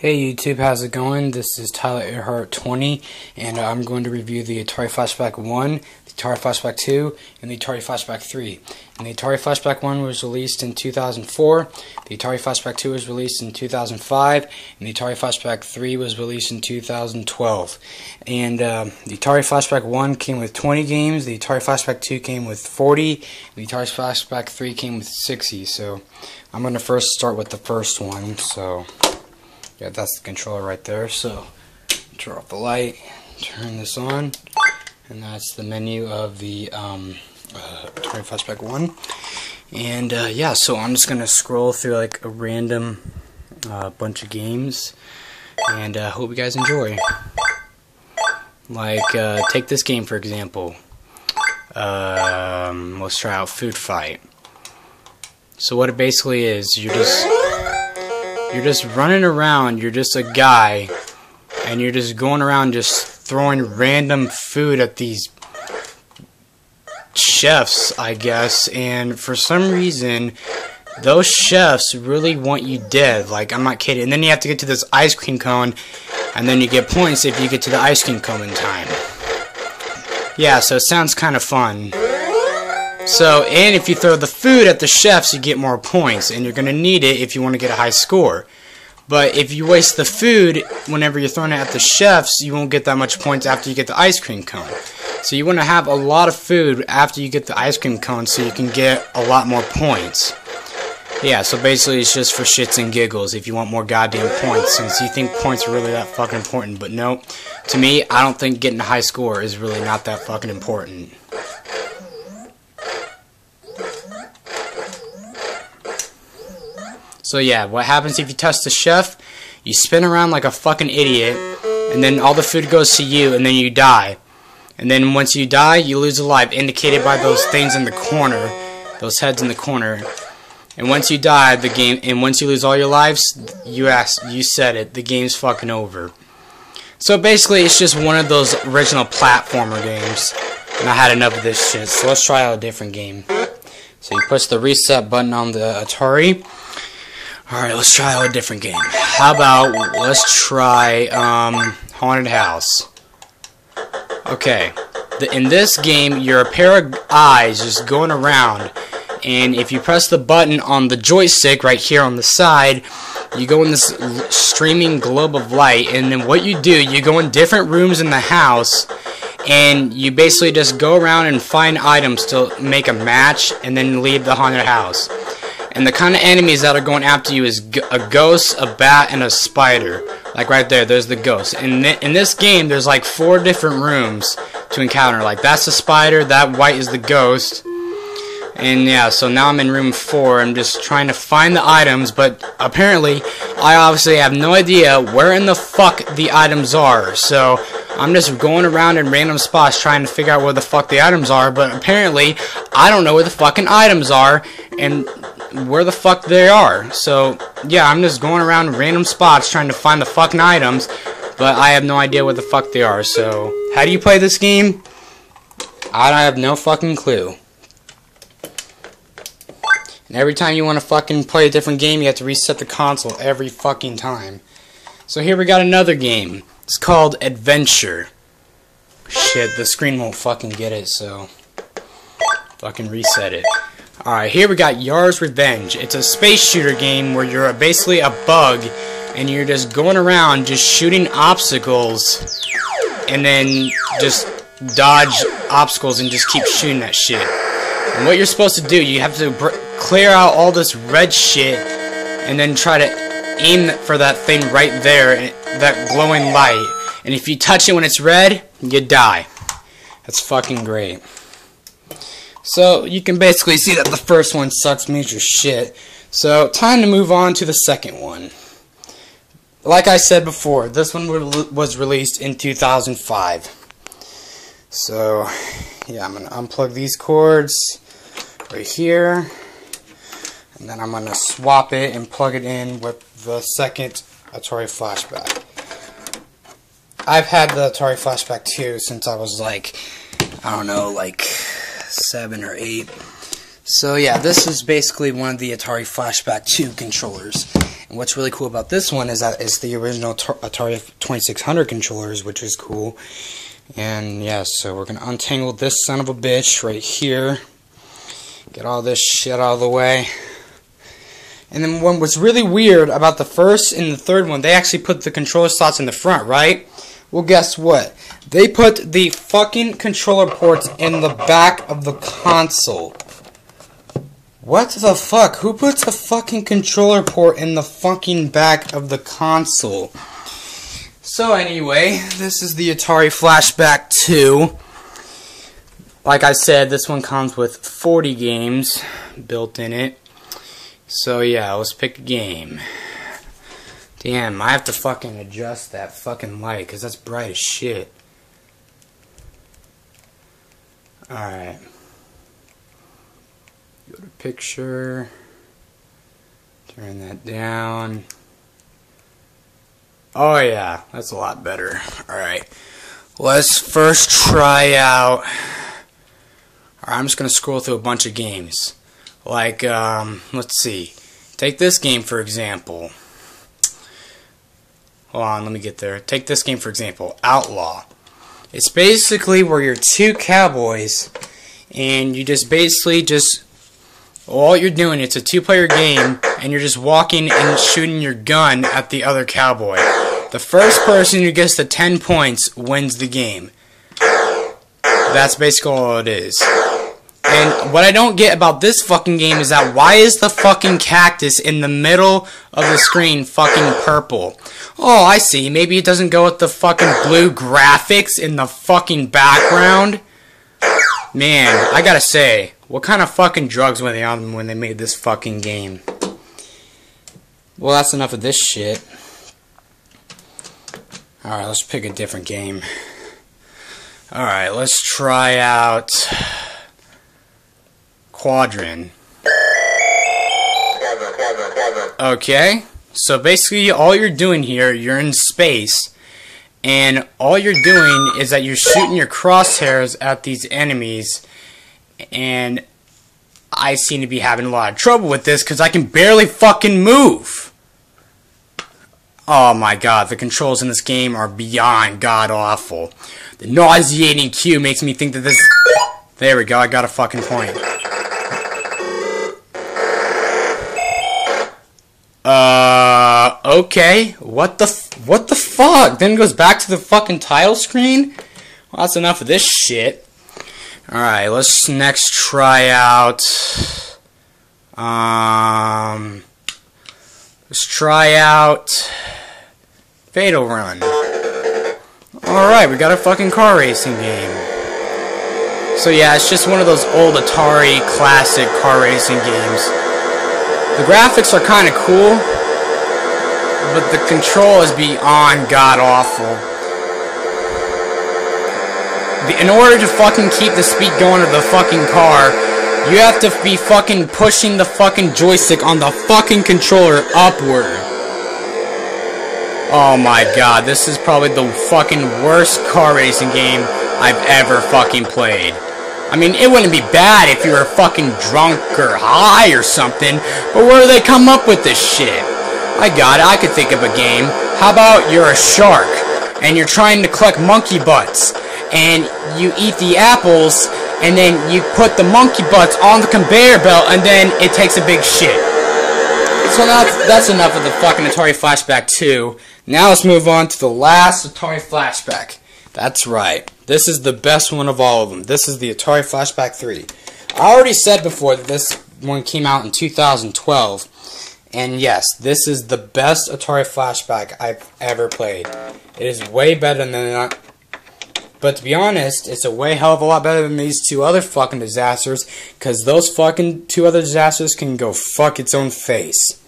Hey YouTube, how's it going? This is Tyler Earhart 20, and I'm going to review the Atari Flashback 1, the Atari Flashback 2, and the Atari Flashback 3. And the Atari Flashback 1 was released in 2004, the Atari Flashback 2 was released in 2005, and the Atari Flashback 3 was released in 2012. And the Atari Flashback 1 came with 20 games, the Atari Flashback 2 came with 40, and the Atari Flashback 3 came with 60. So I'm going to first start with the first one. So yeah, that's the controller right there. So turn off the light, turn this on, and that's the menu of the Atari Flashback 1. And yeah, so I'm just gonna scroll through like a random bunch of games, and hope you guys enjoy. Like take this game for example. Let's try out Food Fight. So what it basically is, you're just running around, you're just a guy, and you're just going around just throwing random food at these chefs, I guess, and for some reason, those chefs really want you dead, like, I'm not kidding, and then you have to get to this ice cream cone, and then you get points if you get to the ice cream cone in time. Yeah, so it sounds kind of fun. So, and if you throw the food at the chefs, you get more points, and you're going to need it if you want to get a high score. But if you waste the food whenever you're throwing it at the chefs, you won't get that much points after you get the ice cream cone. So you want to have a lot of food after you get the ice cream cone so you can get a lot more points. Yeah, so basically it's just for shits and giggles if you want more goddamn points, since you think points are really that fucking important. But no, to me, I don't think getting a high score is really not that fucking important. So yeah, what happens if you touch the chef? You spin around like a fucking idiot, and then all the food goes to you, and then you die. And then once you die, you lose a life, indicated by those things in the corner, those heads in the corner. And once you die, the game, and once you lose all your lives, you said it, the game's fucking over. So basically, it's just one of those original platformer games, and I had enough of this shit. So let's try out a different game. So you push the reset button on the Atari. Alright, let's try out a different game. How about, let's try, Haunted House. Okay, in this game, you're a pair of eyes just going around, and if you press the button on the joystick right here on the side, you go in this streaming globe of light, and then what you do, you go in different rooms in the house, and you basically just go around and find items to make a match, and then leave the haunted house. And the kind of enemies that are going after you is a ghost, a bat, and a spider. Like right there, there's the ghost. And in this game, there's like 4 different rooms to encounter. Like that's the spider, that white is the ghost. And yeah, so now I'm in room 4. I'm just trying to find the items, but apparently, I obviously have no idea where in the fuck the items are. So I'm just going around in random spots trying to figure out where the fuck the items are, but apparently, I don't know where the fucking items are, and where the fuck they are. So yeah, I'm just going around in random spots trying to find the fucking items, but I have no idea where the fuck they are. So how do you play this game? I have no fucking clue. And every time you want to fucking play a different game, you have to reset the console every fucking time. So here we got another game. It's called Adventure. Shit, the screen won't fucking get it, so fucking reset it. Alright, here we got Yar's Revenge. It's a space shooter game where you're basically a bug, and you're just going around just shooting obstacles, and then just dodge obstacles and just keep shooting that shit. And what you're supposed to do, you have to clear out all this red shit, and then try to aim for that thing right there, that glowing light. And if you touch it when it's red, you die. That's fucking great. So you can basically see that the first one sucks major shit. So time to move on to the second one. Like I said before, this one was released in 2005. So yeah, I'm going to unplug these cords right here. And then I'm going to swap it and plug it in with the second Atari Flashback. I've had the Atari Flashback 2 since I was like, I don't know, like 7 or 8. So yeah, this is basically one of the Atari Flashback 2 controllers. And what's really cool about this one is that it's the original Atari 2600 controllers, which is cool. And yeah, so we're going to untangle this son of a bitch right here. Get all this shit out of the way. And then what's really weird about the first and the third one, they actually put the controller slots in the front, right? Well, guess what? They put the fucking controller ports in the back of the console. What the fuck? Who puts a fucking controller port in the fucking back of the console? So anyway, this is the Atari Flashback 2. Like I said, this one comes with 40 games built in it. So yeah, let's pick a game. Damn, I have to fucking adjust that fucking light, because that's bright as shit. Alright. Go to picture. Turn that down. Oh yeah, that's a lot better. Alright. Let's first try out... Alright, I'm just going to scroll through a bunch of games. Like, let's see. Take this game for example. Hold on, let me get there. Take this game for example, Outlaw. It's basically where you're two cowboys, and you just basically all you're doing, it's a two-player game, and you're just walking and shooting your gun at the other cowboy. The first person who gets the 10 points wins the game. That's basically all it is. And what I don't get about this fucking game is that why is the fucking cactus in the middle of the screen fucking purple? Oh, I see. Maybe it doesn't go with the fucking blue graphics in the fucking background. Man, I gotta say, what kind of fucking drugs were they on when they made this fucking game? Well, that's enough of this shit. Alright, let's pick a different game. Alright, let's try out... Quadrin. Okay, so basically all you're doing here, you're in space, and all you're doing is that you're shooting your crosshairs at these enemies, and I seem to be having a lot of trouble with this because I can barely fucking move. Oh my god, the controls in this game are beyond god-awful. The nauseating cue makes me think that this... There we go, I got a fucking point. Okay, what the fuck? Then it goes back to the fucking title screen? Well, that's enough of this shit. Alright, let's next try out, let's try out Fatal Run. Alright, we got a fucking car racing game. So yeah, it's just one of those old Atari classic car racing games. The graphics are kind of cool, but the control is beyond god-awful. In order to fucking keep the speed going of the fucking car, you have to be fucking pushing the fucking joystick on the fucking controller upward. Oh my god, this is probably the fucking worst car racing game I've ever fucking played. I mean, it wouldn't be bad if you were fucking drunk or high or something, but where do they come up with this shit? I got it, I could think of a game. How about you're a shark, and you're trying to collect monkey butts, and you eat the apples, and then you put the monkey butts on the conveyor belt, and then it takes a big shit. So that's enough of the fucking Atari Flashback 2. Now let's move on to the last Atari Flashback. That's right. This is the best one of all of them. This is the Atari Flashback 3. I already said before that this one came out in 2012. And yes, this is the best Atari Flashback I've ever played. It is way better than that. But to be honest, it's a way hell of a lot better than these two other fucking disasters. Because those fucking two other disasters can go fuck its own face.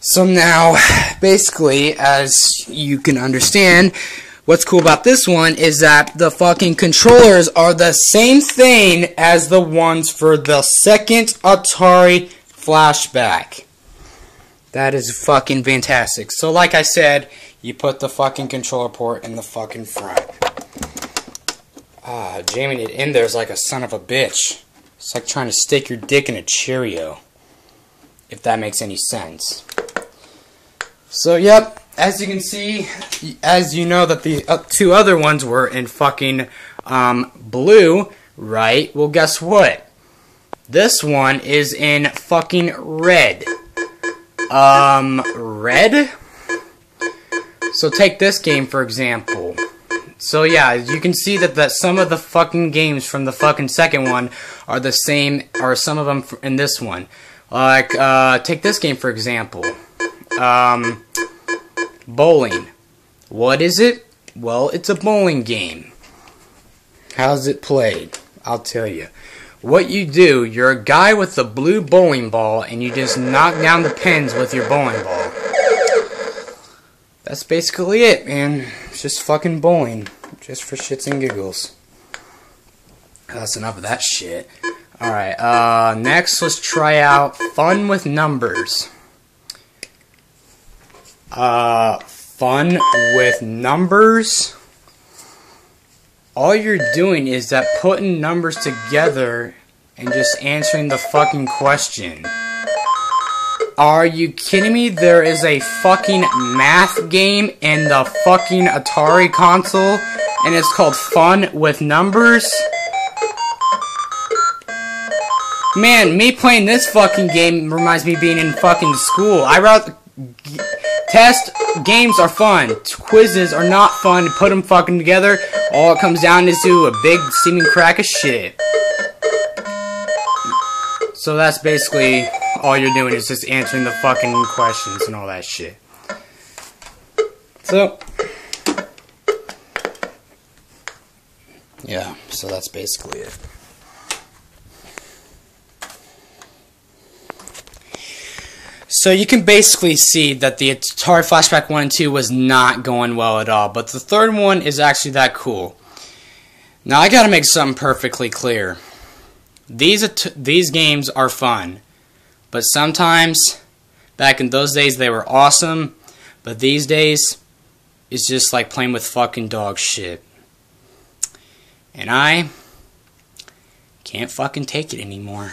So now, basically, as you can understand... What's cool about this one is that the fucking controllers are the same thing as the ones for the second Atari Flashback. That is fucking fantastic. So like I said, you put the fucking controller port in the fucking front. Jamming it in there is like a son of a bitch. It's like trying to stick your dick in a Cheerio. If that makes any sense. So, yep, as you can see, as you know that the two other ones were in fucking blue, right? Well, guess what? This one is in fucking red. Red? So take this game for example. So yeah, you can see that some of the fucking games from the fucking second one are the same, or some of them in this one. Like, take this game for example. Bowling. What is it? Well, it's a bowling game. How's it played? I'll tell you. What you do, you're a guy with a blue bowling ball, and you just knock down the pins with your bowling ball. That's basically it, man. It's just fucking bowling. Just for shits and giggles. That's enough of that shit. Alright, next let's try out Fun with Numbers. Fun with Numbers. All you're doing is that putting numbers together and just answering the fucking question. Are you kidding me? There is a fucking math game in the fucking Atari console, and it's called Fun with Numbers? Man, me playing this fucking game reminds me of being in fucking school. Test games are fun. Quizzes are not fun. Put them fucking together. All it comes down is to a big seeming crack of shit. So that's basically all you're doing is just answering the fucking questions and all that shit. So, yeah, so that's basically it. So you can basically see that the Atari Flashback 1 and 2 was not going well at all, but the third one is actually that cool. Now I gotta make something perfectly clear. These games are fun, but sometimes, back in those days they were awesome, but these days, it's just like playing with fucking dog shit. And I can't fucking take it anymore.